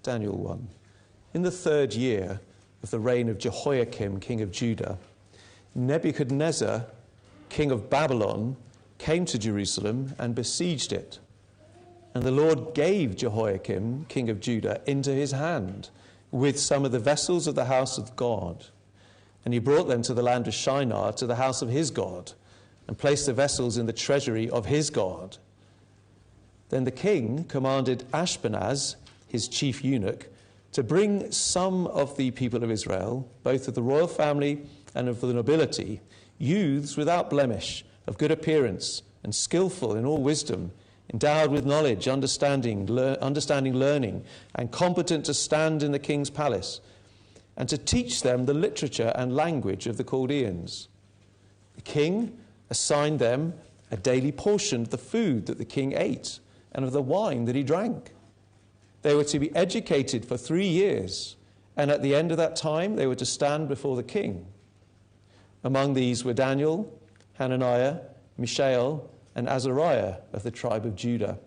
Daniel 1. In the 3rd year of the reign of Jehoiakim, king of Judah, Nebuchadnezzar, king of Babylon, came to Jerusalem and besieged it. And the Lord gave Jehoiakim, king of Judah, into his hand, with some of the vessels of the house of God. And he brought them to the land of Shinar, to the house of his God, and placed the vessels in the treasury of his God. Then the king commanded Ashpenaz, his chief eunuch, to bring some of the people of Israel, both of the royal family and of the nobility, youths without blemish, of good appearance, and skillful in all wisdom, endowed with knowledge, understanding, learning, and competent to stand in the king's palace, and to teach them the literature and language of the Chaldeans. The king assigned them a daily portion of the food that the king ate and of the wine that he drank. They were to be educated for 3 years, and at the end of that time they were to stand before the king. Among these were Daniel, Hananiah, Mishael, and Azariah of the tribe of Judah.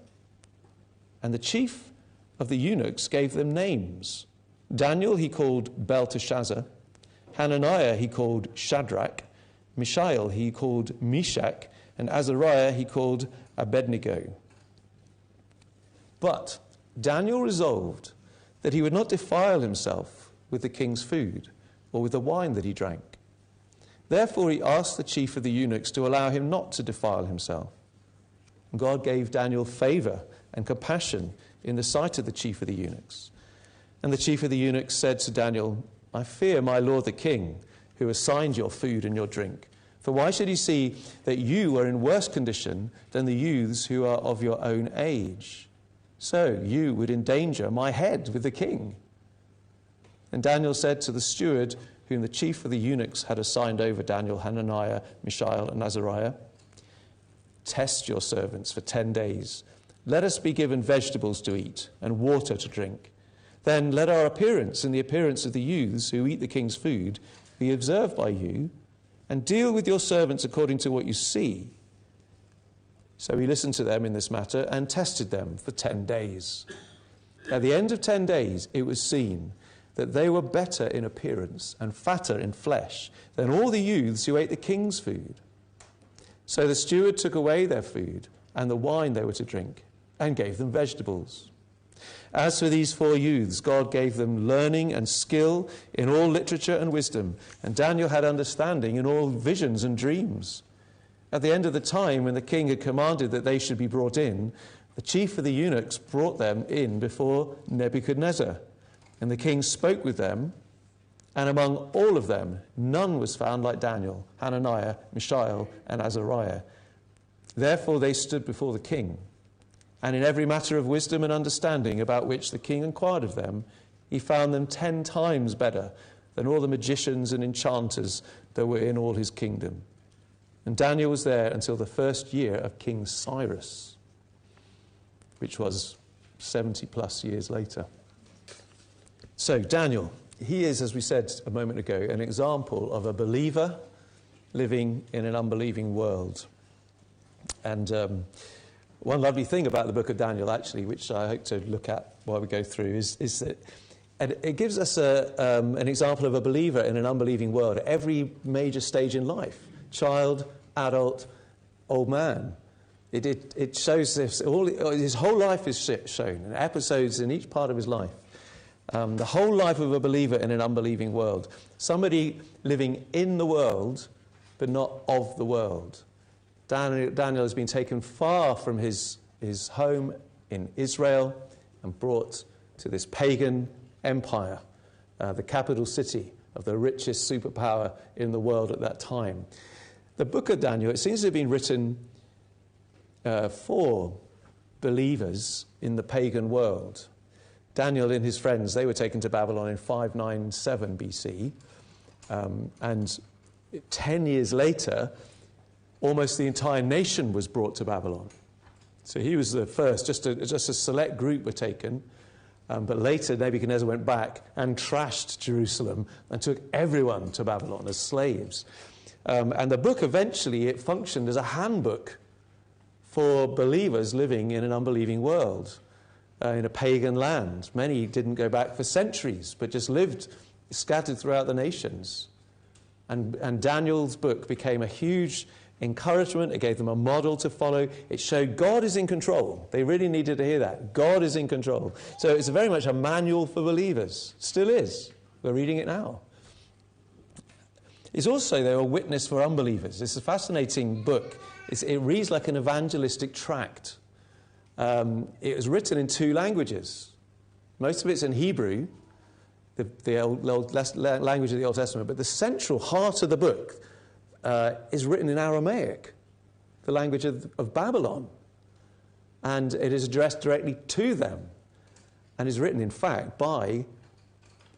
And the chief of the eunuchs gave them names. Daniel he called Belteshazzar, Hananiah he called Shadrach, Mishael he called Meshach, and Azariah he called Abednego. But Daniel resolved that he would not defile himself with the king's food or with the wine that he drank. Therefore he asked the chief of the eunuchs to allow him not to defile himself. And God gave Daniel favor and compassion in the sight of the chief of the eunuchs. And the chief of the eunuchs said to Daniel, I fear my lord the king, who assigned your food and your drink. For why should he see that you are in worse condition than the youths who are of your own age? So you would endanger my head with the king. And Daniel said to the steward, whom the chief of the eunuchs had assigned over Daniel, Hananiah, Mishael, and Azariah, test your servants for 10 days. Let us be given vegetables to eat and water to drink. Then let our appearance and the appearance of the youths who eat the king's food be observed by you, and deal with your servants according to what you see. So he listened to them in this matter and tested them for 10 days. At the end of 10 days, it was seen that they were better in appearance and fatter in flesh than all the youths who ate the king's food. So the steward took away their food and the wine they were to drink and gave them vegetables. As for these 4 youths, God gave them learning and skill in all literature and wisdom, and Daniel had understanding in all visions and dreams. At the end of the time, when the king had commanded that they should be brought in, the chief of the eunuchs brought them in before Nebuchadnezzar. And the king spoke with them, and among all of them, none was found like Daniel, Hananiah, Mishael, and Azariah. Therefore they stood before the king. And in every matter of wisdom and understanding about which the king inquired of them, he found them 10 times better than all the magicians and enchanters that were in all his kingdom. And Daniel was there until the 1st year of King Cyrus, which was 70 plus years later. So Daniel, he is, as we said a moment ago, an example of a believer living in an unbelieving world. And one lovely thing about the book of Daniel, actually, which I hope to look at while we go through, is that it gives us an example of a believer in an unbelieving world at every major stage in life. Child, adult, old man. It shows this, his whole life is shown, in episodes in each part of his life. The whole life of a believer in an unbelieving world. Somebody living in the world, but not of the world. Daniel has been taken far from his home in Israel and brought to this pagan empire, the capital city of the richest superpower in the world at that time. The book of Daniel, it seems to have been written for believers in the pagan world. Daniel and his friends, they were taken to Babylon in 597 BC, and 10 years later, almost the entire nation was brought to Babylon. So he was the first, just a select group were taken, but later Nebuchadnezzar went back and trashed Jerusalem and took everyone to Babylon as slaves. And the book eventually, it functioned as a handbook for believers living in an unbelieving world. in a pagan land. Many didn't go back for centuries, but just lived scattered throughout the nations. And Daniel's book became a huge encouragement. It gave them a model to follow. It showed God is in control. They really needed to hear that. God is in control. So it's very much a manual for believers. Still is. We're reading it now. It's also, though, a witness for unbelievers. It's a fascinating book. It reads like an evangelistic tract. It was written in 2 languages. Most of it's in Hebrew, the old language of the Old Testament, but the central heart of the book is written in Aramaic, the language of Babylon. And it is addressed directly to them, and is written, in fact, by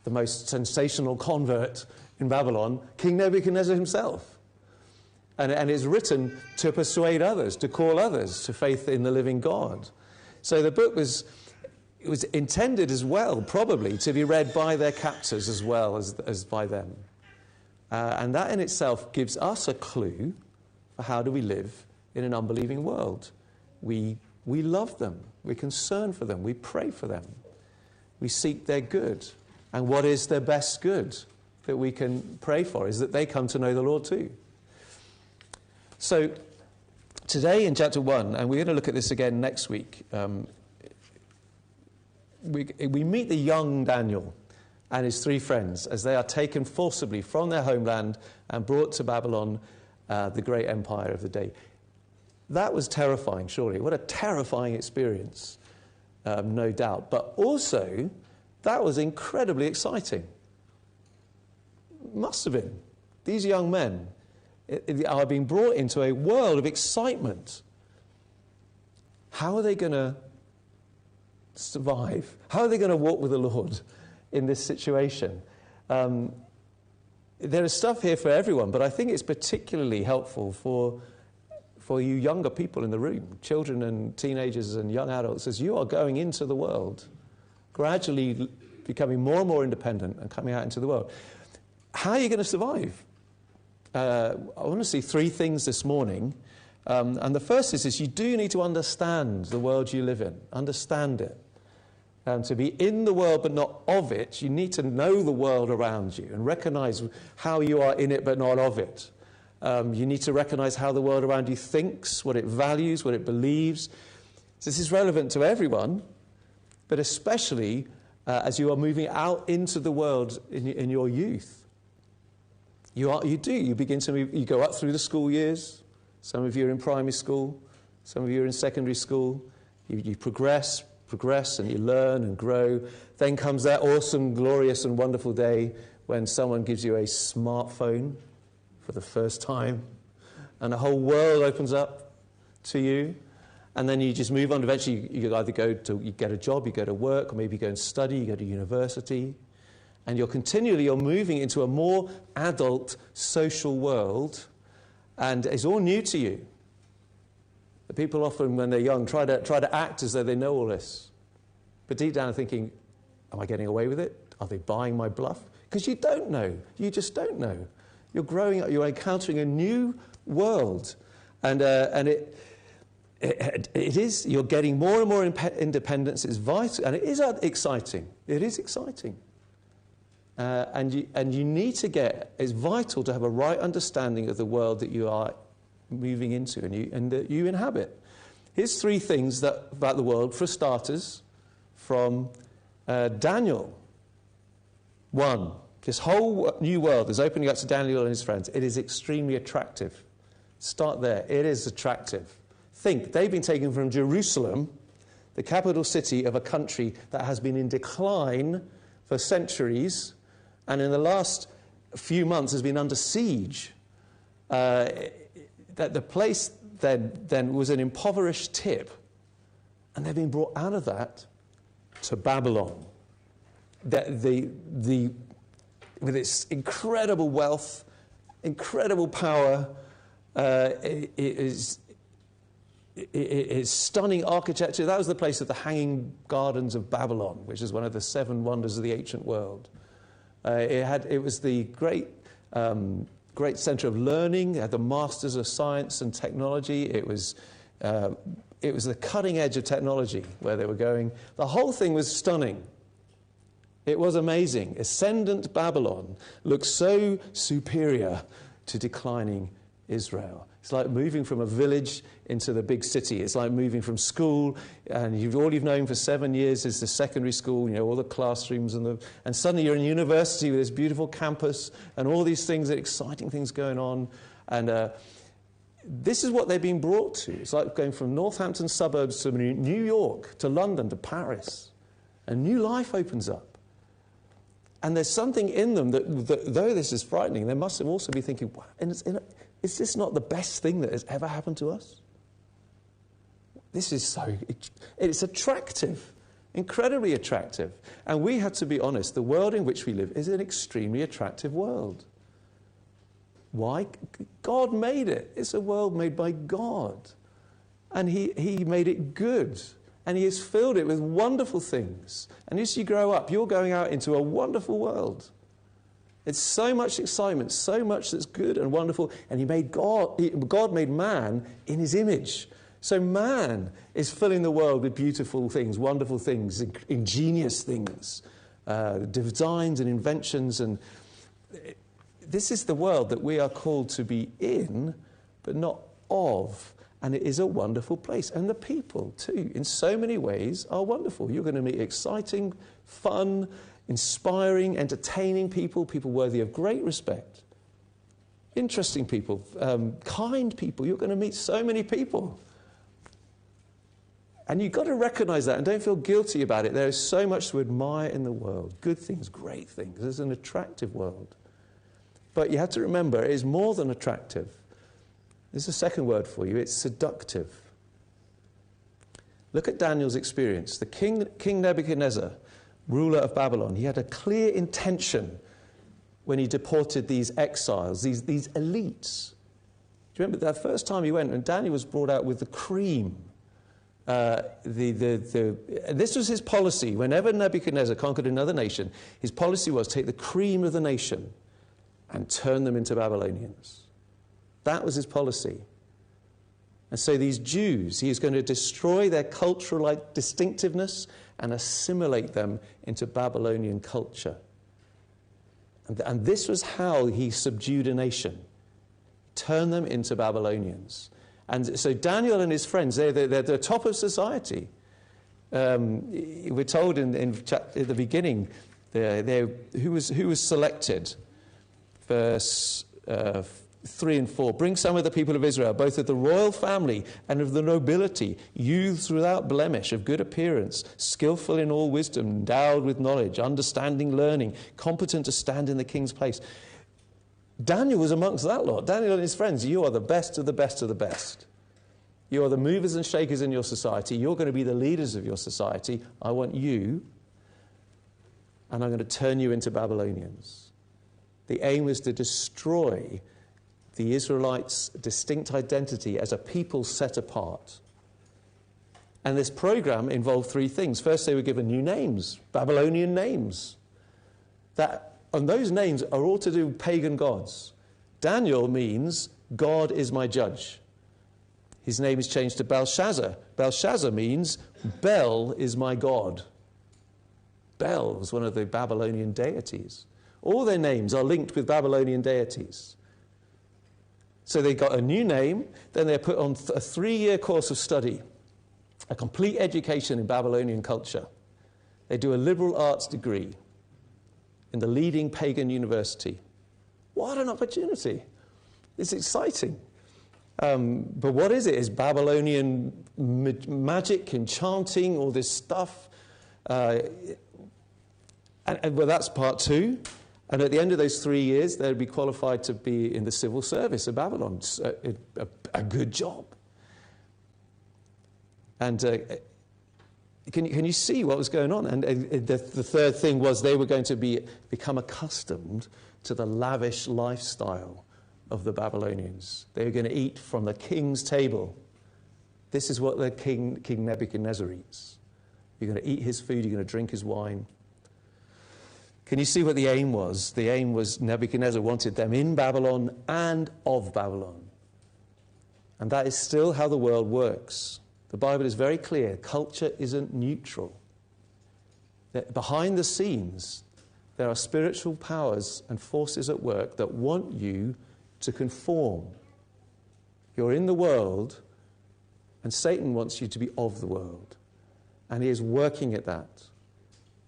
the most sensational convert in Babylon, King Nebuchadnezzar himself. And is written to persuade others, to call others to faith in the living God. So the book was intended as well, probably, to be read by their captors as well as by them. And that in itself gives us a clue for how do we live in an unbelieving world. We love them. We're concerned for them. We pray for them. We seek their good. And what is their best good that we can pray for is that they come to know the Lord too. So today in chapter 1, and we're going to look at this again next week, we meet the young Daniel and his 3 friends as they are taken forcibly from their homeland and brought to Babylon, the great empire of the day. That was terrifying, surely. What a terrifying experience, no doubt. But also, that was incredibly exciting. Must have been. These young men are being brought into a world of excitement. How are they going to survive? How are they going to walk with the Lord in this situation? There is stuff here for everyone, but I think it's particularly helpful for you younger people in the room, children and teenagers and young adults, as you are going into the world, gradually becoming more and more independent and coming out into the world. How are you going to survive? I want to see 3 things this morning. And the first is you do need to understand the world you live in. Understand it. To be in the world but not of it, you need to know the world around you and recognize how you are in it but not of it. You need to recognize how the world around you thinks, what it values, what it believes. This is relevant to everyone, but especially as you are moving out into the world in your youth. You begin to move, you go up through the school years. Some of you are in primary school, some of you are in secondary school. You progress, and you learn and grow. Then comes that awesome, glorious and wonderful day when someone gives you a smartphone for the first time, and the whole world opens up to you. And then you just move on. Eventually you either you get a job, you go to work, or maybe you go and study, you go to university. And you're moving into a more adult social world, and it's all new to you. The people often, when they're young, try to act as though they know all this. But deep down thinking, am I getting away with it? Are they buying my bluff? Because you don't know. You just don't know. You're growing up, you're encountering a new world. And it is, you're getting more and more independence. It's vital, and it is exciting. It is exciting. And you need to it's vital to have a right understanding of the world that you are moving into and that you inhabit. Here's 3 things about the world, for starters, from Daniel. 1, this whole new world is opening up to Daniel and his friends. It is extremely attractive. Start there. It is attractive. Think, they've been taken from Jerusalem, the capital city of a country that has been in decline for centuries, and in the last few months has been under siege. That the place then was an impoverished tip, and they've been brought out of that to Babylon. With its incredible wealth, incredible power, it's stunning architecture. That was the place of the Hanging Gardens of Babylon, which is one of the 7 wonders of the ancient world. It was the great centre of learning. It had the masters of science and technology. It was it was the cutting edge of technology where they were going. The whole thing was stunning. It was amazing. Ascendant Babylon looked so superior to declining Israel. It's like moving from a village into the big city. It's like moving from school, and all you've known for 7 years is the secondary school, all the classrooms, and suddenly you're in university with this beautiful campus and all these things, exciting things going on. And this is what they've been brought to. It's like going from Northampton suburbs to New York, to London, to Paris. A new life opens up. And there's something in them that though this is frightening, they must also be thinking, wow, is this not the best thing that has ever happened to us? This is it's attractive, incredibly attractive. And we have to be honest, the world in which we live is an extremely attractive world. Why? God made it. It's a world made by God. And he made it good. And he has filled it with wonderful things. And as you grow up, you're going out into a wonderful world. It's so much excitement, so much that's good and wonderful. And God made man in his image. So man is filling the world with beautiful things, wonderful things, ingenious things, designs and inventions. And this is the world that we are called to be in, but not of. And it is a wonderful place. And the people, too, in so many ways, are wonderful. You're going to meet exciting, fun, inspiring, entertaining people worthy of great respect. Interesting people, kind people. You're going to meet so many people. And you've got to recognize that and don't feel guilty about it. There is so much to admire in the world. Good things, great things. It's an attractive world. But you have to remember, it is more than attractive. This is a second word for you. It's seductive. Look at Daniel's experience. The King Nebuchadnezzar, ruler of Babylon, he had a clear intention when he deported these exiles, these elites. Do you remember that first time he went, and Daniel was brought out with the cream? This was his policy. Whenever Nebuchadnezzar conquered another nation, his policy was take the cream of the nation and turn them into Babylonians. That was his policy. And so these Jews, he is going to destroy their cultural distinctiveness and assimilate them into Babylonian culture. And this was how he subdued a nation. Turn them into Babylonians. And so Daniel and his friends, they're the top of society. We're told in the beginning, who was selected? Verse 3 and 4. Bring some of the people of Israel, both of the royal family and of the nobility, youths without blemish, of good appearance, skillful in all wisdom, endowed with knowledge, understanding, learning, competent to stand in the king's place. Daniel was amongst that lot. Daniel and his friends, you are the best of the best of the best. You are the movers and shakers in your society. You're going to be the leaders of your society. I want you, and I'm going to turn you into Babylonians. The aim was to destroy the Israelites' distinct identity as a people set apart. And this program involved three things. First, they were given new names, Babylonian names. And those names are all to do with pagan gods. Daniel means, God is my judge. His name is changed to Belshazzar. Belshazzar means, Bel is my God. Bel was one of the Babylonian deities. All their names are linked with Babylonian deities. So they got a new name, then they're put on a 3-year course of study, a complete education in Babylonian culture. They do a liberal arts degree in the leading pagan university. What an opportunity. It's exciting. But what is it? It's Babylonian magic, enchanting, all this stuff. Well, that's part 2. And at the end of those 3 years, they'd be qualified to be in the civil service of Babylon. A good job. And can you see what was going on? And the third thing was they were going to become accustomed to the lavish lifestyle of the Babylonians. They were going to eat from the king's table. This is what the King Nebuchadnezzar eats. You're going to eat his food, you're going to drink his wine. Can you see what the aim was? The aim was Nebuchadnezzar wanted them in Babylon and of Babylon. And that is still how the world works. The Bible is very clear. Culture isn't neutral. That behind the scenes, there are spiritual powers and forces at work that want you to conform. You're in the world, and Satan wants you to be of the world. And he is working at that.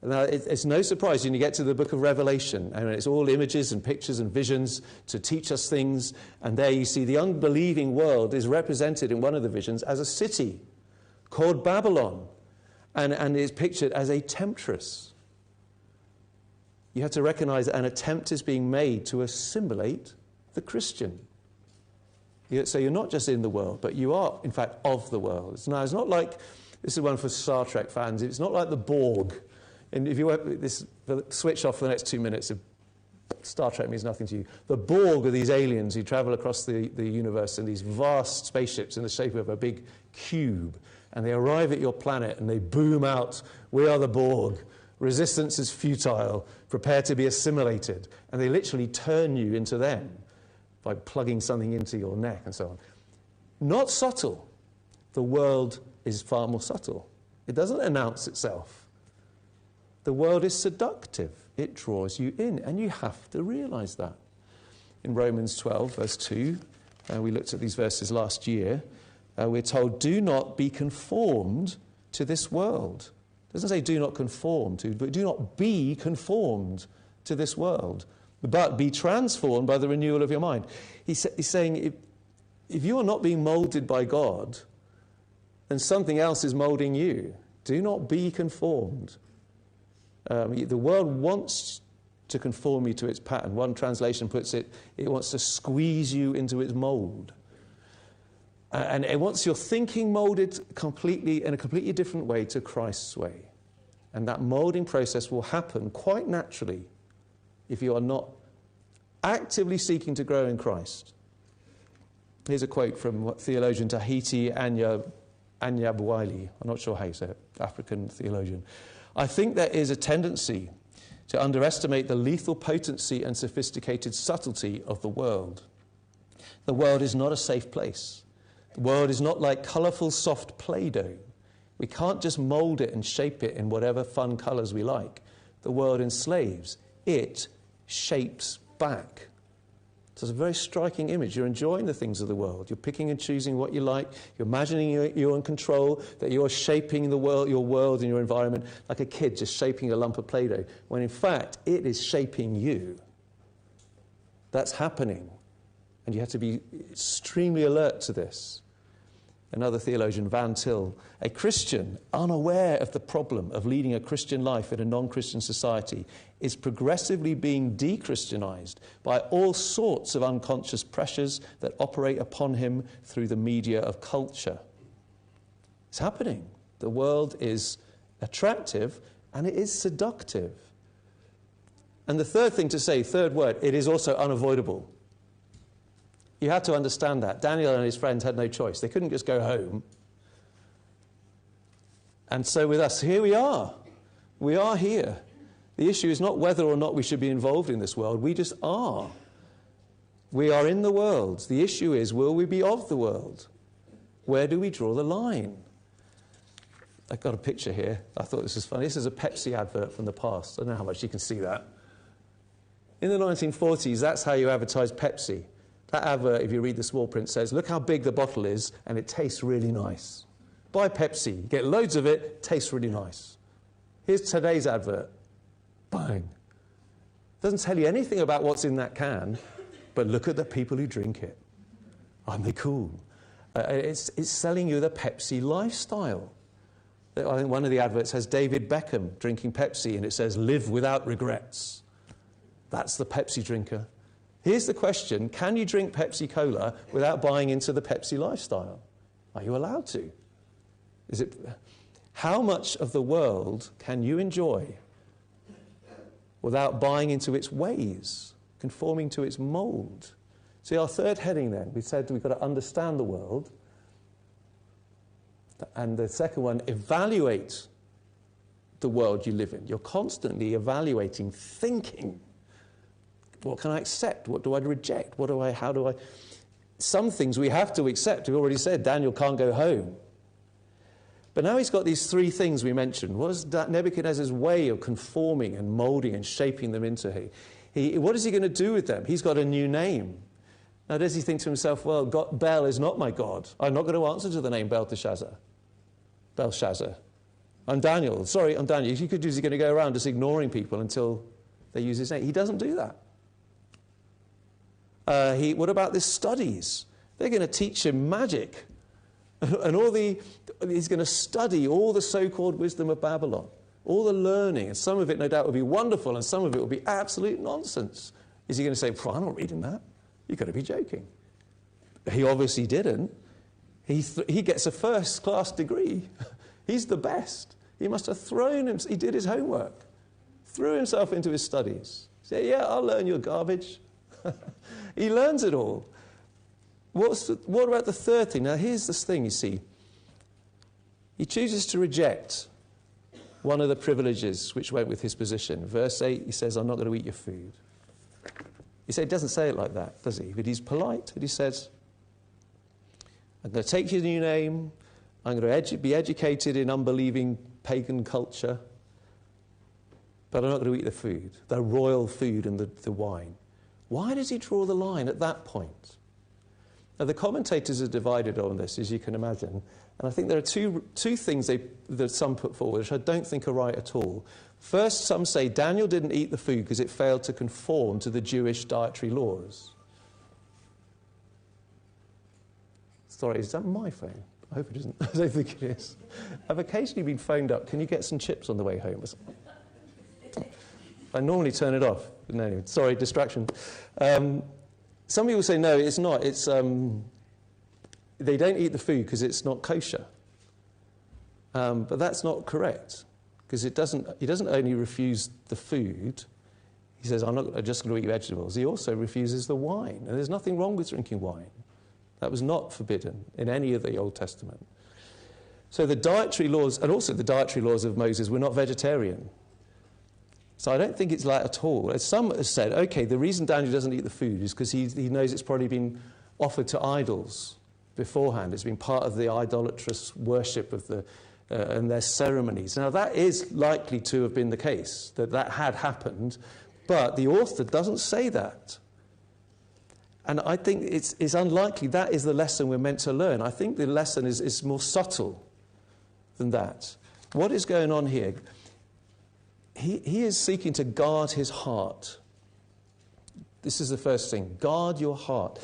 Now, it's no surprise when you get to the book of Revelation, and it's all images and pictures and visions to teach us things. And there you see the unbelieving world is represented in one of the visions as a city called Babylon, and is pictured as a temptress. You have to recognize that an attempt is being made to assimilate the Christian. So you're not just in the world, but you are, in fact, of the world. Now, it's not like, this is one for Star Trek fans, it's not like the Borg. And if you switch off for the next 2 minutes, Star Trek means nothing to you. The Borg are these aliens who travel across the universe in these vast spaceships in the shape of a big cube. And they arrive at your planet and they boom out, "We are the Borg. Resistance is futile. Prepare to be assimilated." And they literally turn you into them by plugging something into your neck and so on. Not subtle. The world is far more subtle. It doesn't announce itself. The world is seductive. It draws you in, and you have to realize that. In Romans 12, verse 2, we looked at these verses last year, we're told, do not be conformed to this world. It doesn't say do not conform to, but do not be conformed to this world, but be transformed by the renewal of your mind. He's saying if you are not being molded by God, then something else is molding you. Do not be conformed. The world wants to conform you to its pattern. One translation puts it, it wants to squeeze you into its mold. And it wants your thinking molded completely in a completely different way to Christ's way. And that molding process will happen quite naturally if you are not actively seeking to grow in Christ. Here's a quote from theologian Tahiti Anyabwile. I'm not sure how you say it, African theologian. "I think there is a tendency to underestimate the lethal potency and sophisticated subtlety of the world. The world is not a safe place. The world is not like colourful, soft Play-Doh. We can't just mould it and shape it in whatever fun colours we like. The world enslaves. It shapes back." So it's a very striking image. You're enjoying the things of the world. You're picking and choosing what you like. You're imagining you're in control, that you're shaping the world, your world and your environment, like a kid just shaping a lump of Play-Doh, when in fact it is shaping you. That's happening. And you have to be extremely alert to this. Another theologian, Van Til, "A Christian unaware of the problem of leading a Christian life in a non-Christian society is progressively being de-Christianized by all sorts of unconscious pressures that operate upon him through the media of culture." It's happening. The world is attractive and it is seductive. And the third thing to say, third word, it is also unavoidable. You have to understand that. Daniel and his friends had no choice. They couldn't just go home. And so with us, here we are. We are here. The issue is not whether or not we should be involved in this world. We just are. We are in the world. The issue is, will we be of the world? Where do we draw the line? I've got a picture here. I thought this was funny. This is a Pepsi advert from the past. I don't know how much you can see that. In the 1940s, that's how you advertised Pepsi. That advert, if you read the small print, says, look how big the bottle is, and it tastes really nice. Buy Pepsi. Get loads of it, tastes really nice. Here's today's advert. Bang. Doesn't tell you anything about what's in that can, but look at the people who drink it. Aren't they cool? It's selling you the Pepsi lifestyle. I think one of the adverts has David Beckham drinking Pepsi, and it says, live without regrets. That's the Pepsi drinker. Here's the question, can you drink Pepsi Cola without buying into the Pepsi lifestyle? Are you allowed to? How much of the world can you enjoy without buying into its ways, conforming to its mould? See, our third heading then, we said we've got to understand the world. And the second one, evaluate the world you live in. You're constantly evaluating, thinking. What can I accept? What do I reject? How do I... Some things we have to accept. We've already said Daniel can't go home. But now he's got these three things we mentioned. What is Nebuchadnezzar's way of conforming and moulding and shaping them into what is he going to do with them? He's got a new name. Now, does he think to himself, well, Bel is not my God. I'm not going to answer to the name Belshazzar. I'm Daniel. Sorry, I'm Daniel. You could do, is he going to go around just ignoring people until they use his name? He doesn't do that. What about his studies? They're going to teach him magic. And he's going to study all the so-called wisdom of Babylon, all the learning, and some of it, no doubt, will be wonderful, and some of it will be absolute nonsense. Is he going to say, well, I'm not reading that? You've got to be joking. He obviously didn't. He gets a first-class degree. He's the best. He must have he did his homework, threw himself into his studies. He said, yeah, I'll learn your garbage. He learns it all. What about the third thing? Now, here's this thing, you see. He chooses to reject one of the privileges which went with his position. Verse 8, he says, I'm not going to eat your food. He doesn't say it like that, does he? But he's polite, and he says, I'm going to take your new name, I'm going to be educated in unbelieving pagan culture, but I'm not going to eat the food, the royal food and the wine. Why does he draw the line at that point? Now, the commentators are divided on this, as you can imagine, and I think there are two things that some put forward, which I don't think are right at all. First, some say Daniel didn't eat the food because it failed to conform to the Jewish dietary laws. Sorry, is that my phone? I hope it isn't. I don't think it is. I've occasionally been phoned up, can you get some chips on the way home? I normally turn it off. No, anyway, sorry, distraction. Some people say, no, it's not. It's they don't eat the food because it's not kosher. But that's not correct, because he doesn't only refuse the food. He says, I'm just going to eat vegetables. He also refuses the wine. And there's nothing wrong with drinking wine. That was not forbidden in any of the Old Testament. So the dietary laws, and also the dietary laws of Moses, were not vegetarian. So I don't think it's that at all. As some have said, okay, the reason Daniel doesn't eat the food is because he knows it's probably been offered to idols beforehand. It's been part of the idolatrous worship of and their ceremonies. Now, that is likely to have been the case, that had happened, but the author doesn't say that. And I think it's unlikely that is the lesson we're meant to learn. I think the lesson is more subtle than that. What is going on here? He is seeking to guard his heart. This is the first thing. Guard your heart.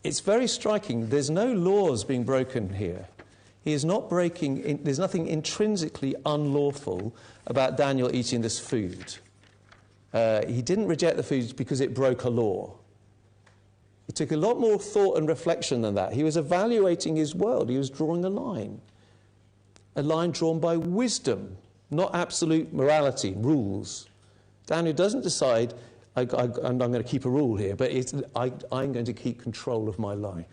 It's very striking. There's no laws being broken here. He is not breaking. There's nothing intrinsically unlawful about Daniel eating this food. He didn't reject the food because it broke a law. It took a lot more thought and reflection than that. He was evaluating his world. He was drawing a line drawn by wisdom, not absolute morality, rules. Daniel doesn't decide, I'm going to keep a rule here, but I'm going to keep control of my life.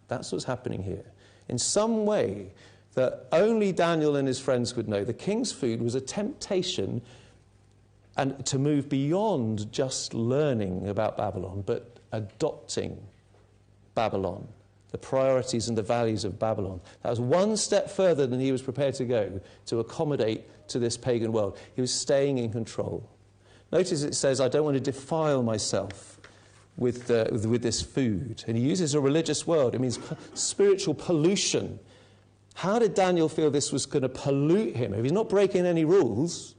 That's what's happening here. In some way that only Daniel and his friends could know, the king's food was a temptation and to move beyond just learning about Babylon, but adopting Babylon, the priorities and the values of Babylon. That was one step further than he was prepared to go to accommodate to this pagan world. He was staying in control. Notice it says, I don't want to defile myself with this food. And he uses a religious word. It means spiritual pollution. How did Daniel feel this was going to pollute him? If he's not breaking any rules,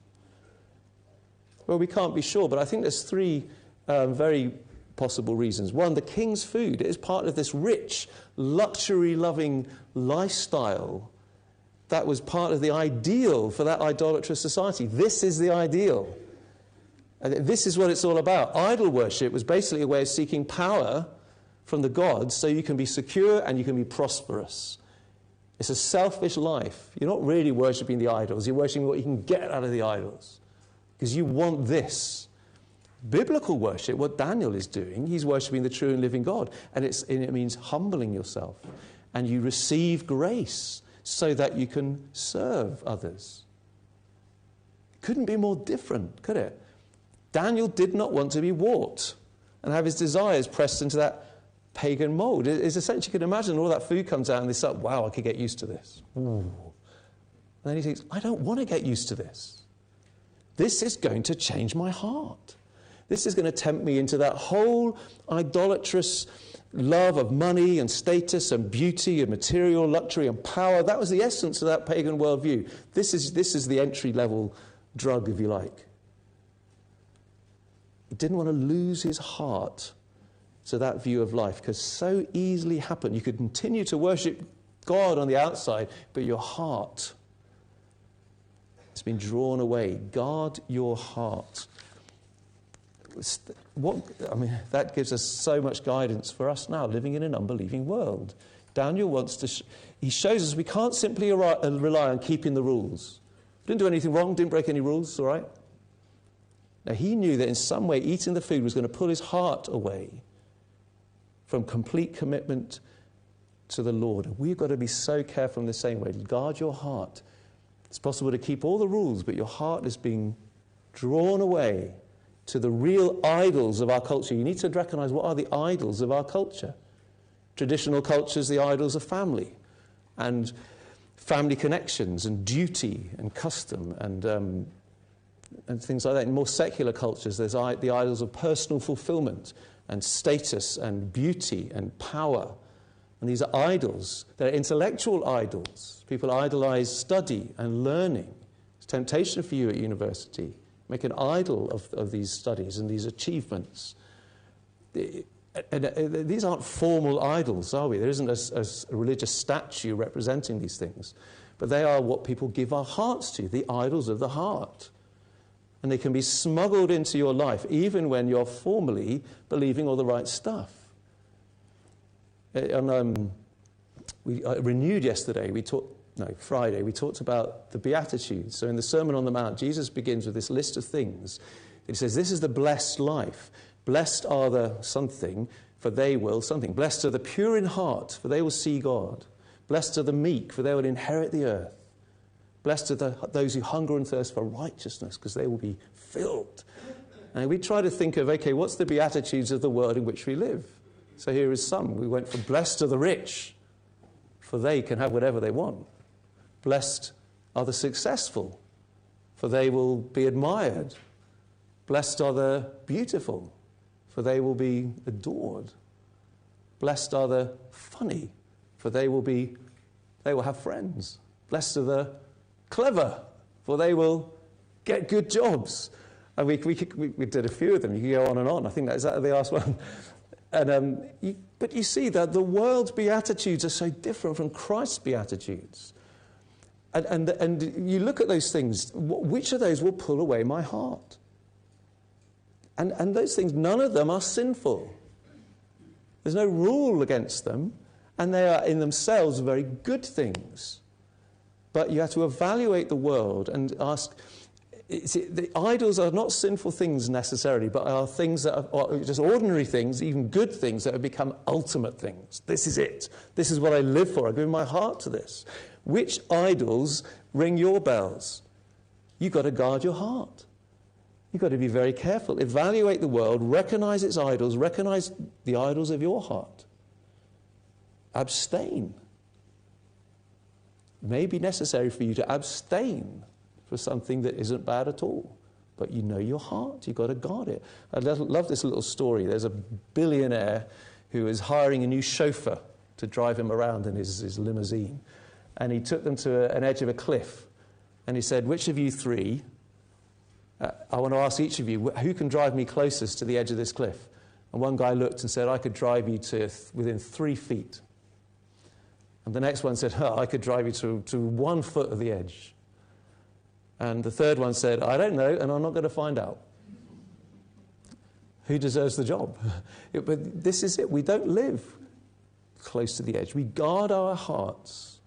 well, we can't be sure. But I think there's three very possible reasons. One, the king's food is part of this rich, luxury-loving lifestyle that was part of the ideal for that idolatrous society. This is the ideal. And this is what it's all about. Idol worship was basically a way of seeking power from the gods so you can be secure and you can be prosperous. It's a selfish life. You're not really worshipping the idols. You're worshipping what you can get out of the idols because you want this. Biblical worship, what Daniel is doing, he's worshipping the true and living God. And it means humbling yourself. And you receive grace so that you can serve others. Couldn't be more different, could it? Daniel did not want to be warped and have his desires pressed into that pagan mold. It's essentially, you can imagine all that food comes out and they start, wow, I could get used to this. Ooh, And then he thinks, I don't want to get used to this. This is going to change my heart. This is going to tempt me into that whole idolatrous love of money and status and beauty and material luxury and power. That was the essence of that pagan worldview. This is the entry-level drug, if you like. He didn't want to lose his heart to that view of life, because so easily happened. You could continue to worship God on the outside, but your heart has been drawn away. Guard your heart. That gives us so much guidance for us now, living in an unbelieving world. Daniel wants to... he shows us we can't simply rely on keeping the rules. Didn't do anything wrong, didn't break any rules, all right? Now, he knew that in some way eating the food was going to pull his heart away from complete commitment to the Lord. And we've got to be so careful in the same way. Guard your heart. It's possible to keep all the rules, but your heart is being drawn away to the real idols of our culture. You need to recognize what are the idols of our culture. Traditional cultures, the idols of family and family connections and duty and custom and things like that. In more secular cultures, there's the idols of personal fulfillment and status and beauty and power. And these are idols. They're intellectual idols. People idolize study and learning. It's a temptation for you at university. Make an idol of these studies and these achievements. And these aren't formal idols, are we? There isn't a religious statue representing these things. But they are what people give our hearts to, the idols of the heart. And they can be smuggled into your life, even when you're formally believing all the right stuff. Renewed yesterday, Friday, we talked about the Beatitudes. So in the Sermon on the Mount, Jesus begins with this list of things. He says, this is the blessed life. Blessed are the something, for they will something. Blessed are the pure in heart, for they will see God. Blessed are the meek, for they will inherit the earth. Blessed are those who hunger and thirst for righteousness, because they will be filled. And we try to think of, okay, what's the Beatitudes of the world in which we live? So here is some. We went for blessed are the rich, for they can have whatever they want. Blessed are the successful, for they will be admired. Blessed are the beautiful, for they will be adored. Blessed are the funny, for they will have friends. Blessed are the clever, for they will get good jobs. And we did a few of them. You can go on and on. I think that's the last one. But you see that the world's Beatitudes are so different from Christ's Beatitudes. And you look at those things, which of those will pull away my heart? And those things, none of them are sinful. There's no rule against them, and they are in themselves very good things. But you have to evaluate the world and ask, the idols are not sinful things necessarily, but are things that are just ordinary things, even good things that have become ultimate things. This is it. This is what I live for. I give my heart to this. Which idols ring your bells? You've got to guard your heart. You've got to be very careful. Evaluate the world, recognize its idols, recognize the idols of your heart. Abstain. It may be necessary for you to abstain for something that isn't bad at all. But you know your heart. You've got to guard it. I love this little story. There's a billionaire who is hiring a new chauffeur to drive him around in his limousine. And he took them to an edge of a cliff. And he said, which of you three, I want to ask each of you, who can drive me closest to the edge of this cliff? And one guy looked and said, I could drive you to within 3 feet. And the next one said, I could drive you to 1 foot of the edge. And the third one said, I don't know, and I'm not going to find out. Who deserves the job? But this is it. We don't live close to the edge. We guard our hearts.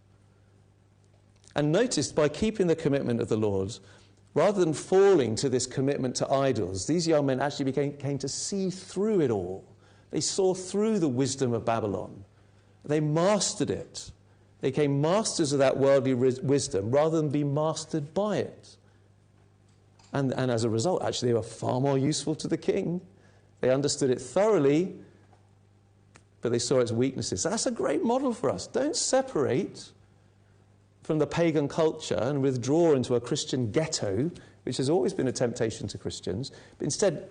And notice, by keeping the commitment of the Lord, rather than falling to this commitment to idols, these young men actually came to see through it all. They saw through the wisdom of Babylon. They mastered it. They became masters of that worldly wisdom rather than be mastered by it. And as a result, actually, they were far more useful to the king. They understood it thoroughly, but they saw its weaknesses. That's a great model for us. Don't separate from the pagan culture and withdraw into a Christian ghetto, which has always been a temptation to Christians, but instead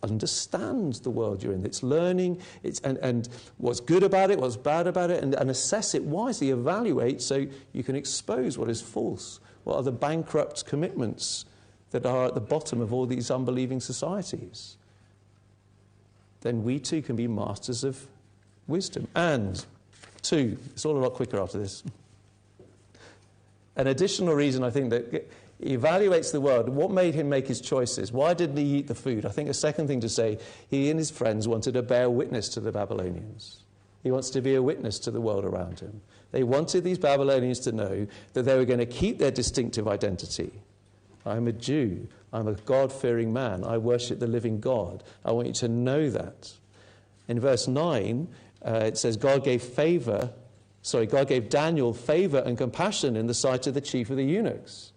understand the world you're in. It's learning, and what's good about it, what's bad about it, and assess it wisely, evaluate so you can expose what is false, what are the bankrupt commitments that are at the bottom of all these unbelieving societies. Then we too can be masters of wisdom. And 2, it's all a lot quicker after this. An additional reason I think that he evaluates the world. What made him make his choices? Why didn't he eat the food? I think a second thing to say, he and his friends wanted to bear witness to the Babylonians. He wants to be a witness to the world around him. They wanted these Babylonians to know that they were going to keep their distinctive identity. I'm a Jew. I'm a God-fearing man. I worship the living God. I want you to know that. In verse 9, it says, God gave Daniel favor and compassion in the sight of the chief of the eunuchs.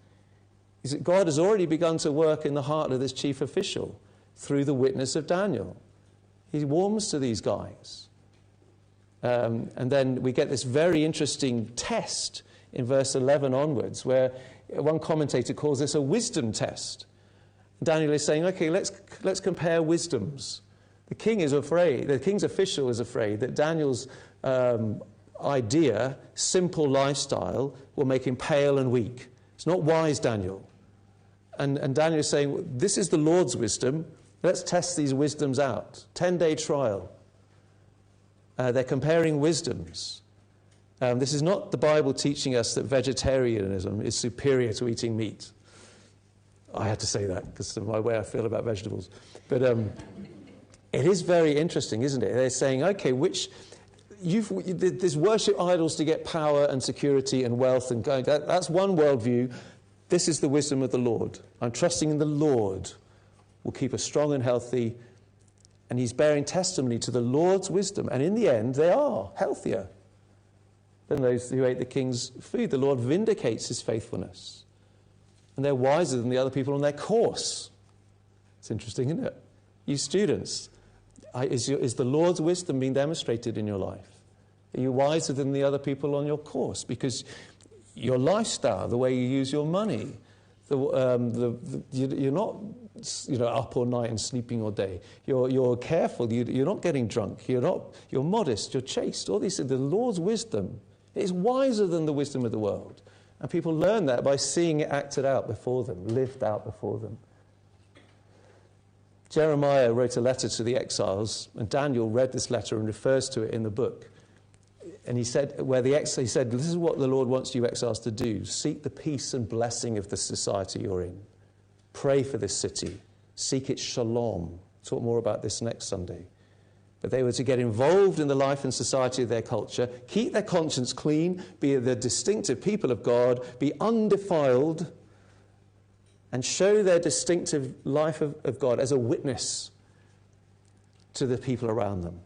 God has already begun to work in the heart of this chief official through the witness of Daniel. He warms to these guys. And then we get this very interesting test in verse 11 onwards, where one commentator calls this a wisdom test. Daniel is saying, okay, let's compare wisdoms. The king is afraid, the king's official is afraid that Daniel's idea, simple lifestyle, will make him pale and weak. It's not wise, Daniel. And Daniel is saying, this is the Lord's wisdom. Let's test these wisdoms out. 10-day trial. They're comparing wisdoms. This is not the Bible teaching us that vegetarianism is superior to eating meat. I had to say that because of my way I feel about vegetables. But it is very interesting, isn't it? They're saying, okay, there's worship idols to get power and security and wealth and going. That's one worldview. This is the wisdom of the Lord. I'm trusting in the Lord will keep us strong and healthy. And he's bearing testimony to the Lord's wisdom. And in the end, they are healthier than those who ate the king's food. The Lord vindicates his faithfulness. And they're wiser than the other people on their course. It's interesting, isn't it? You students, is the Lord's wisdom being demonstrated in your life? Are you wiser than the other people on your course? Because your lifestyle, the way you use your money, you're not up all night and sleeping all day. You're careful. You're not getting drunk. You're modest. You're chaste. All these things. The Lord's wisdom is wiser than the wisdom of the world. And people learn that by seeing it acted out before them, lived out before them. Jeremiah wrote a letter to the exiles, and Daniel read this letter and refers to it in the book. And he said, this is what the Lord wants you exiles to do. Seek the peace and blessing of the society you're in. Pray for this city. Seek its shalom. Talk more about this next Sunday. But they were to get involved in the life and society of their culture, keep their conscience clean, be the distinctive people of God, be undefiled, and show their distinctive life of God as a witness to the people around them.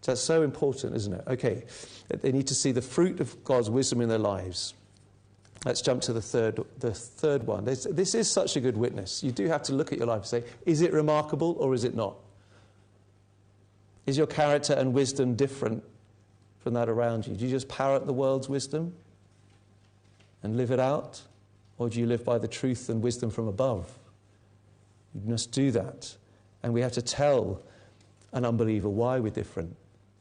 So that's so important, isn't it? Okay, they need to see the fruit of God's wisdom in their lives. Let's jump to the third one. This is such a good witness. You do have to look at your life and say, is it remarkable or is it not? Is your character and wisdom different from that around you? Do you just parrot the world's wisdom and live it out? Or do you live by the truth and wisdom from above? You must do that. And we have to tell an unbeliever why we're different.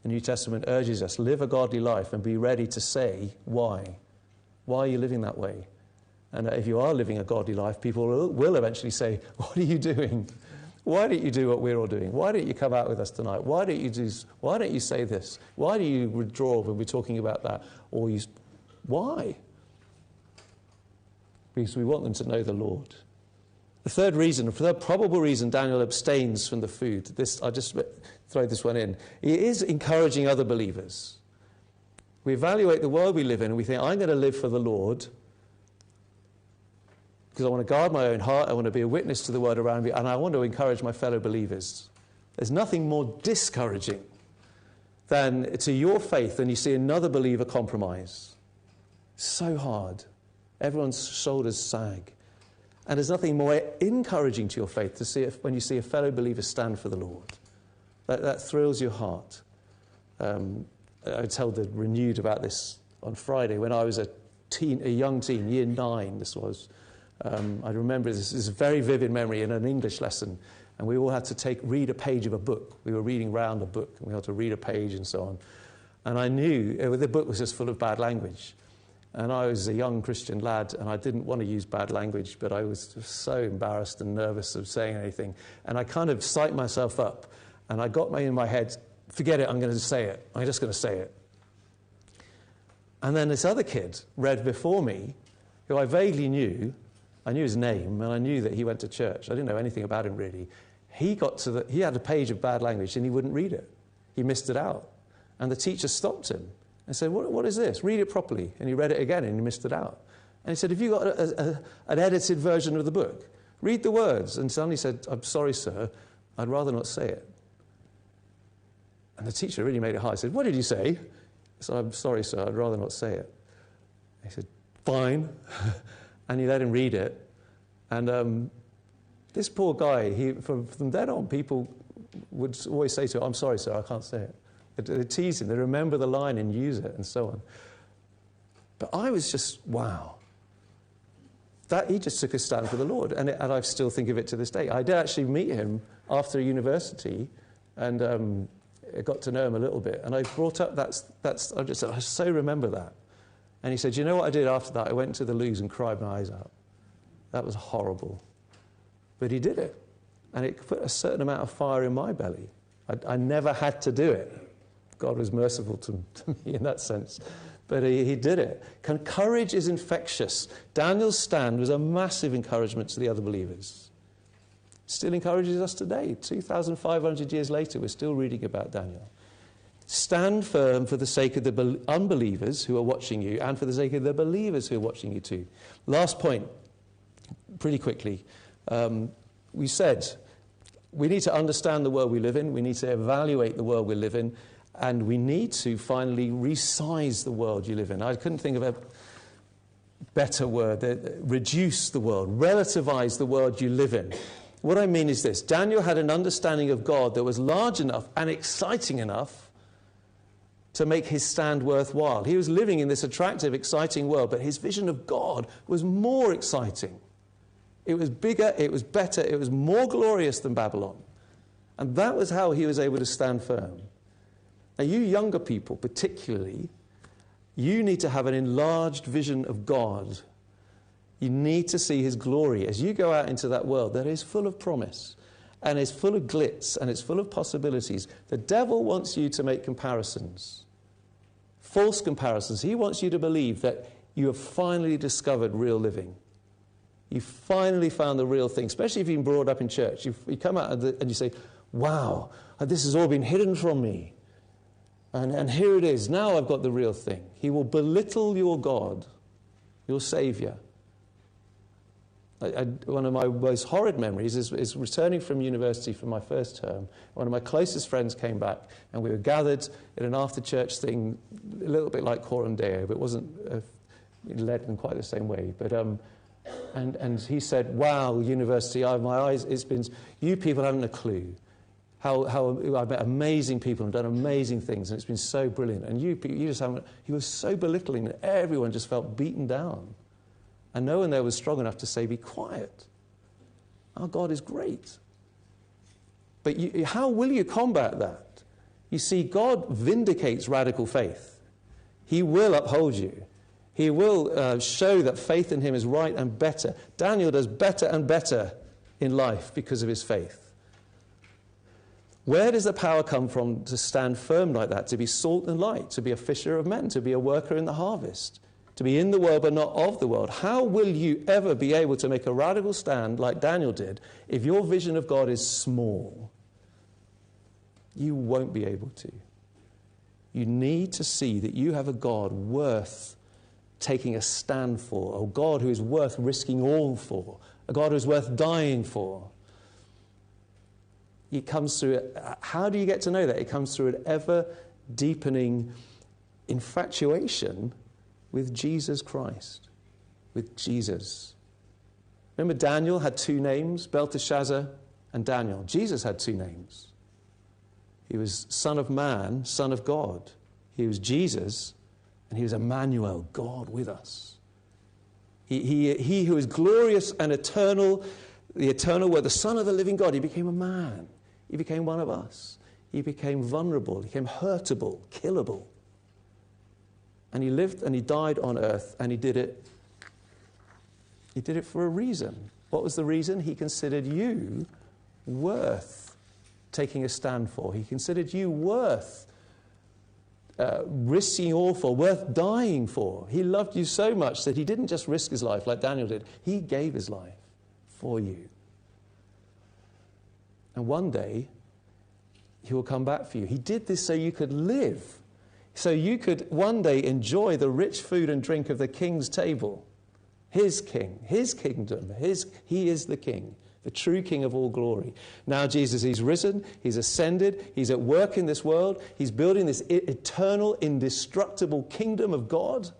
The New Testament urges us, live a godly life and be ready to say why. Why are you living that way? And if you are living a godly life, people will eventually say, what are you doing? Why don't you do what we're all doing? Why don't you come out with us tonight? Why don't you say this? Why do you withdraw when we're talking about that? Why? Because we want them to know the Lord. The third probable reason Daniel abstains from the food, I'll just throw this one in. He is encouraging other believers. We evaluate the world we live in and we think, I'm going to live for the Lord because I want to guard my own heart, I want to be a witness to the world around me, and I want to encourage my fellow believers. There's nothing more discouraging than to your faith than you see another believer compromise. So hard. Everyone's shoulders sag. And there's nothing more encouraging to your faith to see when you see a fellow believer stand for the Lord. That thrills your heart. I told the Renewed about this on Friday. When I was a a young teen, year 9 this was. I remember this is a very vivid memory in an English lesson, and we all had to read a page of a book. We were reading round a book, and we had to read a page and so on. And I knew the book was just full of bad language. And I was a young Christian lad, and I didn't want to use bad language, but I was just so embarrassed and nervous of saying anything. And I kind of psyched myself up, and I got in my head, forget it, I'm going to say it. I'm just going to say it. And then this other kid read before me, who I vaguely knew. I knew his name, and I knew that he went to church. I didn't know anything about him, really. He had a page of bad language, and he wouldn't read it. He missed it out. And the teacher stopped him and said, what is this? Read it properly. And he read it again, and he missed it out. And he said, have you got an edited version of the book? Read the words. And suddenly he said, I'm sorry, sir, I'd rather not say it. And the teacher really made it hard. He said, what did you say? He said, I'm sorry, sir, I'd rather not say it. He said, fine. And he let him read it. And this poor guy, from then on, people would always say to him, I'm sorry, sir, I can't say it. They tease him, they remember the line and use it and so on. But I was just, wow. He just took a stand for the Lord. And I still think of it to this day. I did actually meet him after university, and I got to know him a little bit. And I brought up I just said, I so remember that. And he said, you know what I did after that? I went to the loos and cried my eyes out. That was horrible. But he did it. And it put a certain amount of fire in my belly. I never had to do it. God was merciful to me in that sense. But he did it. Courage is infectious. Daniel's stand was a massive encouragement to the other believers. Still encourages us today. 2,500 years later, we're still reading about Daniel. Stand firm for the sake of the unbelievers who are watching you, and for the sake of the believers who are watching you too. Last point, pretty quickly. We said we need to understand the world we live in. We need to evaluate the world we live in. And we need to finally resize the world you live in. I couldn't think of a better word. Reduce the world. Relativize the world you live in. What I mean is this. Daniel had an understanding of God that was large enough and exciting enough to make his stand worthwhile. He was living in this attractive, exciting world, but his vision of God was more exciting. It was bigger, it was better, it was more glorious than Babylon. And that was how he was able to stand firm. Now, you younger people particularly, you need to have an enlarged vision of God. You need to see his glory as you go out into that world that is full of promise and is full of glitz and it's full of possibilities. The devil wants you to make comparisons, false comparisons. He wants you to believe that you have finally discovered real living. You finally found the real thing, especially if you've been brought up in church. You come out and you say, wow, this has all been hidden from me. And here it is. Now I've got the real thing. He will belittle your God, your Savior. One of my most horrid memories is returning from university from my first term. One of my closest friends came back, and we were gathered in an after-church thing, a little bit like Coram Deo, but it wasn't led in quite the same way. But and he said, wow, university, my eyes, you people haven't a clue. How I've met amazing people and done amazing things, and it's been so brilliant. And you just haven't. He was so belittling that everyone just felt beaten down. And no one there was strong enough to say, be quiet. Our God is great. But how will you combat that? You see, God vindicates radical faith. He will uphold you. He will show that faith in him is right and better. Daniel does better and better in life because of his faith. Where does the power come from to stand firm like that, to be salt and light, to be a fisher of men, to be a worker in the harvest, to be in the world but not of the world? How will you ever be able to make a radical stand like Daniel did if your vision of God is small? You won't be able to. You need to see that you have a God worth taking a stand for, a God who is worth risking all for, a God who is worth dying for. It comes through, how do you get to know that? It comes through an ever-deepening infatuation with Jesus Christ, with Jesus. Remember, Daniel had two names, Belteshazzar and Daniel. Jesus had two names. He was Son of Man, Son of God. He was Jesus, and he was Emmanuel, God with us. He who is glorious and eternal, the eternal word, the Son of the living God, he became a man. He became one of us. He became vulnerable, he became hurtable, killable. And he lived and he died on earth, and he did it. He did it for a reason. What was the reason? He considered you worth taking a stand for. He considered you worth risking all for, worth dying for. He loved you so much that he didn't just risk his life like Daniel did. He gave his life for you. And one day, he will come back for you. He did this so you could live, so you could one day enjoy the rich food and drink of the king's table. His king, his kingdom, he is the king, the true king of all glory. Now Jesus, he's risen, he's ascended, he's at work in this world, he's building this eternal, indestructible kingdom of God,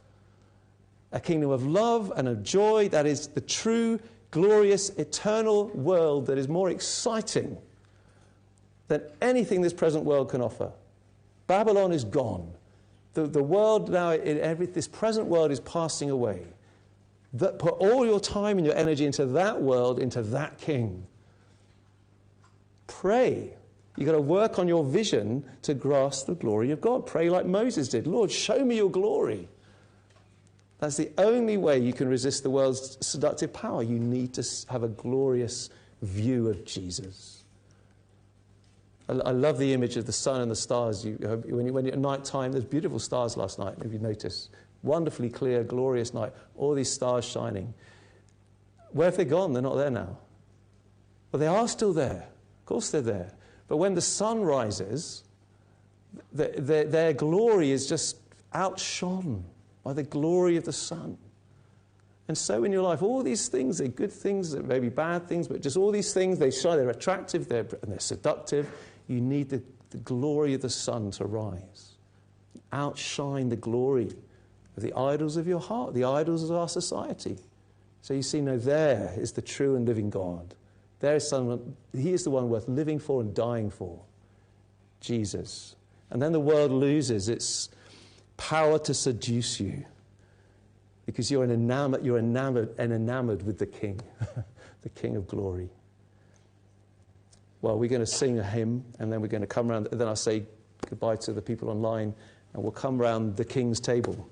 a kingdom of love and of joy that is the true, glorious, eternal world that is more exciting than anything this present world can offer. Babylon is gone. The world now, this present world is passing away. Put all your time and your energy into that world, into that king. Pray. You've got to work on your vision to grasp the glory of God. Pray like Moses did. Lord, show me your glory. That's the only way you can resist the world's seductive power. You need to have a glorious view of Jesus. I love the image of the sun and the stars. When at night time, there's beautiful stars last night, if you notice. Wonderfully clear, glorious night. All these stars shining. Where have they gone? They're not there now. But they are still there. Of course they're there. But when the sun rises, their glory is just outshone by the glory of the sun. And so in your life, all these things, they're good things, they may be bad things, but just all these things, they shine, they're attractive, and they're seductive. You need the glory of the sun to rise. Outshine the glory of the idols of your heart, the idols of our society. So you see, no, there is the true and living God. There is someone, he is the one worth living for and dying for. Jesus. And then the world loses its power to seduce you, because you're enamored with the King, the King of glory. Well, we're going to sing a hymn, and then we're going to come around, then I'll say goodbye to the people online, and we'll come around the King's table.